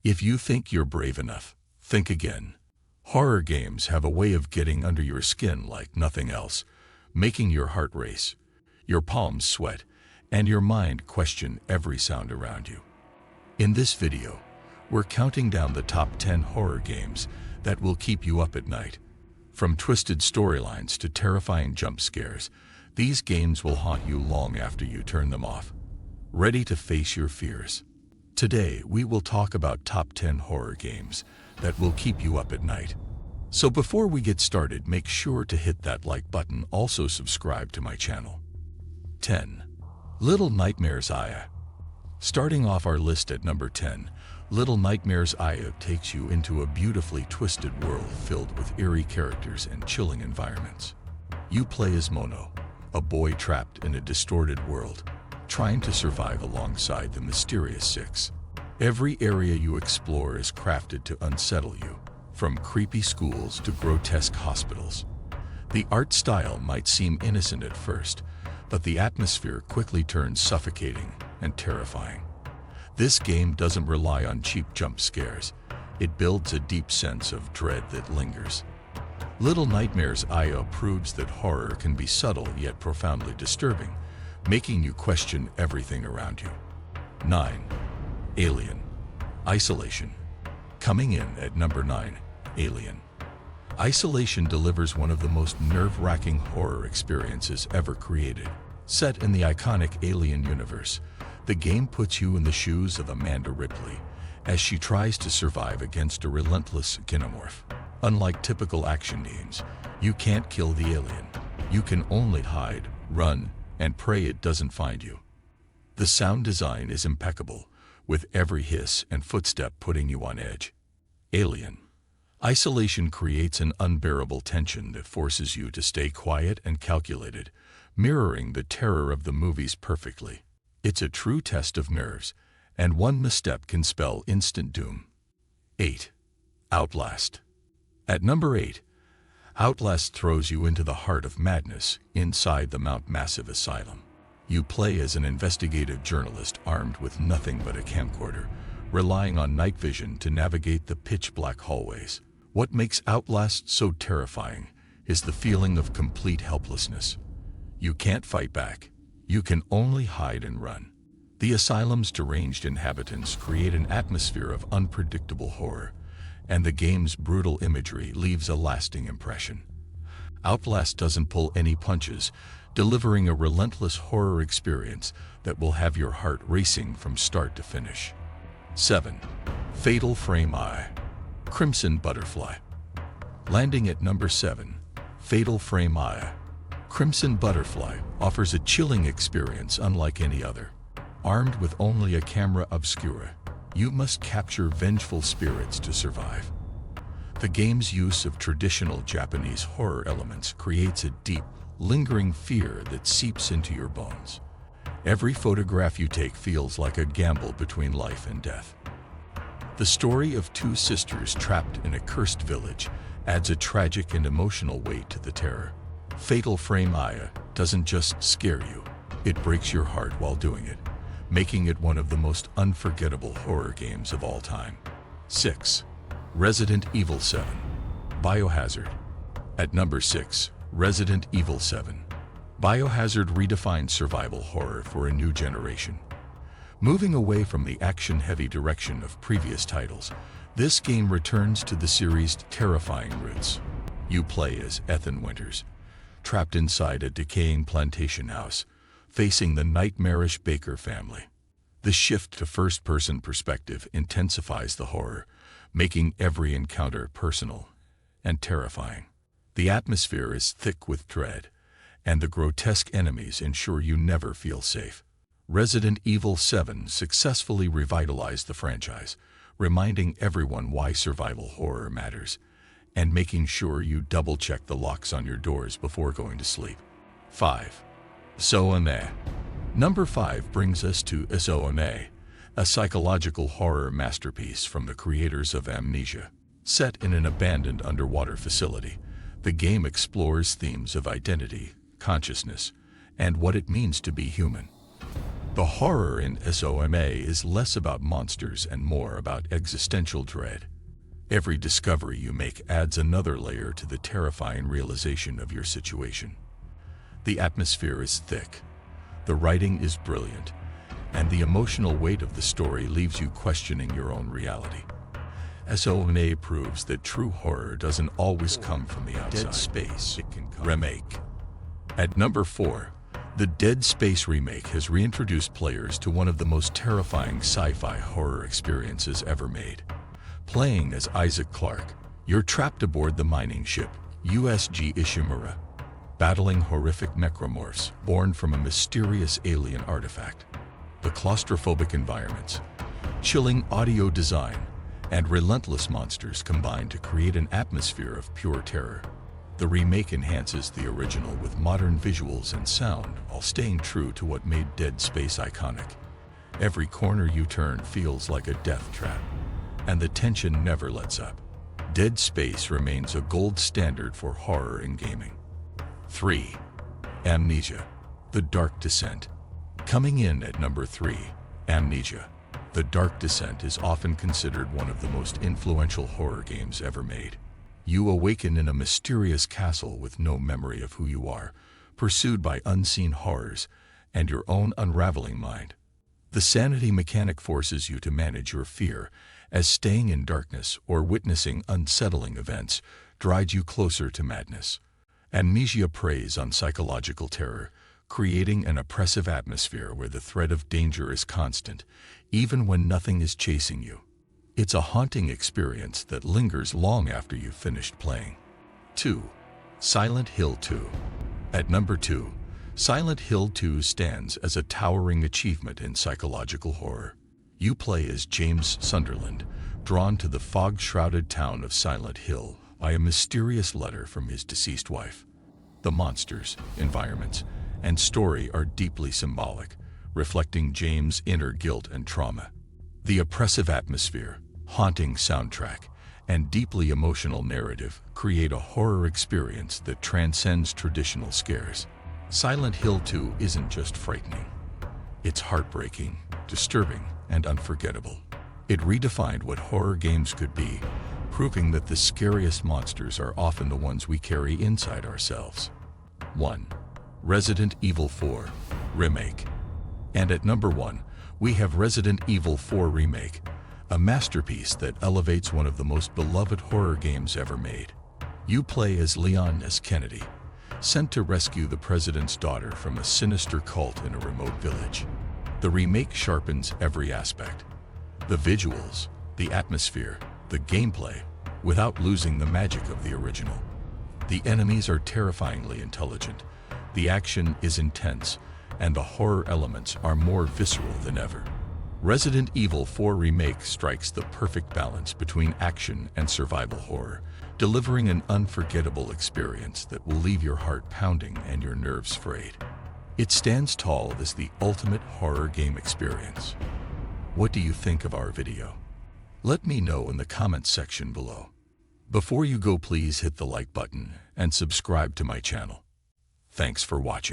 If you think you're brave enough, think again. Horror games have a way of getting under your skin like nothing else, making your heart race, your palms sweat, and your mind question every sound around you. In this video, we're counting down the top 10 horror games that will keep you up at night. From twisted storylines to terrifying jump scares, these games will haunt you long after you turn them off. Ready to face your fears? Today, we will talk about top 10 horror games that will keep you up at night. So before we get started, make sure to hit that like button. Also subscribe to my channel. 10. Little Nightmares Aya. Starting off our list at number 10, Little Nightmares Aya takes you into a beautifully twisted world filled with eerie characters and chilling environments. You play as Mono, a boy trapped in a distorted world, trying to survive alongside the mysterious Six. Every area you explore is crafted to unsettle you, from creepy schools to grotesque hospitals. The art style might seem innocent at first, but the atmosphere quickly turns suffocating and terrifying. This game doesn't rely on cheap jump scares. It builds a deep sense of dread that lingers. Little Nightmares Aya proves that horror can be subtle yet profoundly disturbing, making you question everything around you. 9. Alien. Isolation. Coming in at number 9, Alien. Isolation delivers one of the most nerve-wracking horror experiences ever created. Set in the iconic Alien universe, the game puts you in the shoes of Amanda Ripley as she tries to survive against a relentless xenomorph. Unlike typical action games, you can't kill the alien. You can only hide, run, and pray it doesn't find you. The sound design is impeccable, with every hiss and footstep putting you on edge. Alien. Isolation creates an unbearable tension that forces you to stay quiet and calculated, mirroring the terror of the movies perfectly. It's a true test of nerves, and one misstep can spell instant doom. 8. Outlast. At number 8, Outlast throws you into the heart of madness inside the Mount Massive Asylum. You play as an investigative journalist armed with nothing but a camcorder, relying on night vision to navigate the pitch-black hallways. What makes Outlast so terrifying is the feeling of complete helplessness. You can't fight back. You can only hide and run. The asylum's deranged inhabitants create an atmosphere of unpredictable horror, and the game's brutal imagery leaves a lasting impression. Outlast doesn't pull any punches, delivering a relentless horror experience that will have your heart racing from start to finish. 7. Fatal Frame Eye. Crimson Butterfly. Landing at number 7, Fatal Frame Eye. Crimson Butterfly offers a chilling experience unlike any other. Armed with only a camera obscura, you must capture vengeful spirits to survive. The game's use of traditional Japanese horror elements creates a deep, lingering fear that seeps into your bones. Every photograph you take feels like a gamble between life and death. The story of two sisters trapped in a cursed village adds a tragic and emotional weight to the terror. Fatal Frame Aya doesn't just scare you, it breaks your heart while doing it, making it one of the most unforgettable horror games of all time. 6. Resident Evil 7. Biohazard. At number 6, Resident Evil 7. Biohazard redefines survival horror for a new generation. Moving away from the action-heavy direction of previous titles, this game returns to the series' terrifying roots. You play as Ethan Winters, trapped inside a decaying plantation house, facing the nightmarish Baker family. The shift to first-person perspective intensifies the horror, making every encounter personal and terrifying. The atmosphere is thick with dread, and the grotesque enemies ensure you never feel safe. Resident Evil 7 successfully revitalized the franchise, reminding everyone why survival horror matters, and making sure you double-check the locks on your doors before going to sleep. 5. Zoane. Number 5 brings us to Zoane, a psychological horror masterpiece from the creators of Amnesia. Set in an abandoned underwater facility, the game explores themes of identity, consciousness, and what it means to be human. The horror in SOMA is less about monsters and more about existential dread. Every discovery you make adds another layer to the terrifying realization of your situation. The atmosphere is thick, the writing is brilliant, and the emotional weight of the story leaves you questioning your own reality. SOMA proves that true horror doesn't always come from the outside. Dead Space Remake. At number 4, the Dead Space Remake has reintroduced players to one of the most terrifying sci-fi horror experiences ever made. Playing as Isaac Clarke, you're trapped aboard the mining ship USG Ishimura, battling horrific necromorphs born from a mysterious alien artifact. The claustrophobic environments, chilling audio design, and relentless monsters combine to create an atmosphere of pure terror. The remake enhances the original with modern visuals and sound, while staying true to what made Dead Space iconic. Every corner you turn feels like a death trap, and the tension never lets up. Dead Space remains a gold standard for horror in gaming. 3. Amnesia: The Dark Descent. Coming in at number 3, Amnesia: The Dark Descent is often considered one of the most influential horror games ever made. You awaken in a mysterious castle with no memory of who you are, pursued by unseen horrors and your own unraveling mind. The sanity mechanic forces you to manage your fear, as staying in darkness or witnessing unsettling events drives you closer to madness. Amnesia preys on psychological terror, creating an oppressive atmosphere where the threat of danger is constant, even when nothing is chasing you. It's a haunting experience that lingers long after you've finished playing. 2. Silent Hill 2. At number 2, Silent Hill 2 stands as a towering achievement in psychological horror. You play as James Sunderland, drawn to the fog-shrouded town of Silent Hill by a mysterious letter from his deceased wife. The monsters, environments, and story are deeply symbolic, reflecting James' inner guilt and trauma. The oppressive atmosphere, haunting soundtrack, and deeply emotional narrative create a horror experience that transcends traditional scares. Silent Hill 2 isn't just frightening. It's heartbreaking, disturbing, and unforgettable. It redefined what horror games could be, proving that the scariest monsters are often the ones we carry inside ourselves. 1. Resident Evil 4 Remake. And at number 1, we have Resident Evil 4 Remake, a masterpiece that elevates one of the most beloved horror games ever made. You play as Leon S. Kennedy, sent to rescue the president's daughter from a sinister cult in a remote village. The remake sharpens every aspect: the visuals, the atmosphere, the gameplay, without losing the magic of the original. The enemies are terrifyingly intelligent, the action is intense, and the horror elements are more visceral than ever. Resident Evil 4 Remake strikes the perfect balance between action and survival horror, delivering an unforgettable experience that will leave your heart pounding and your nerves frayed. It stands tall as the ultimate horror game experience. What do you think of our video? Let me know in the comments section below. Before you go, please hit the like button and subscribe to my channel. Thanks for watching.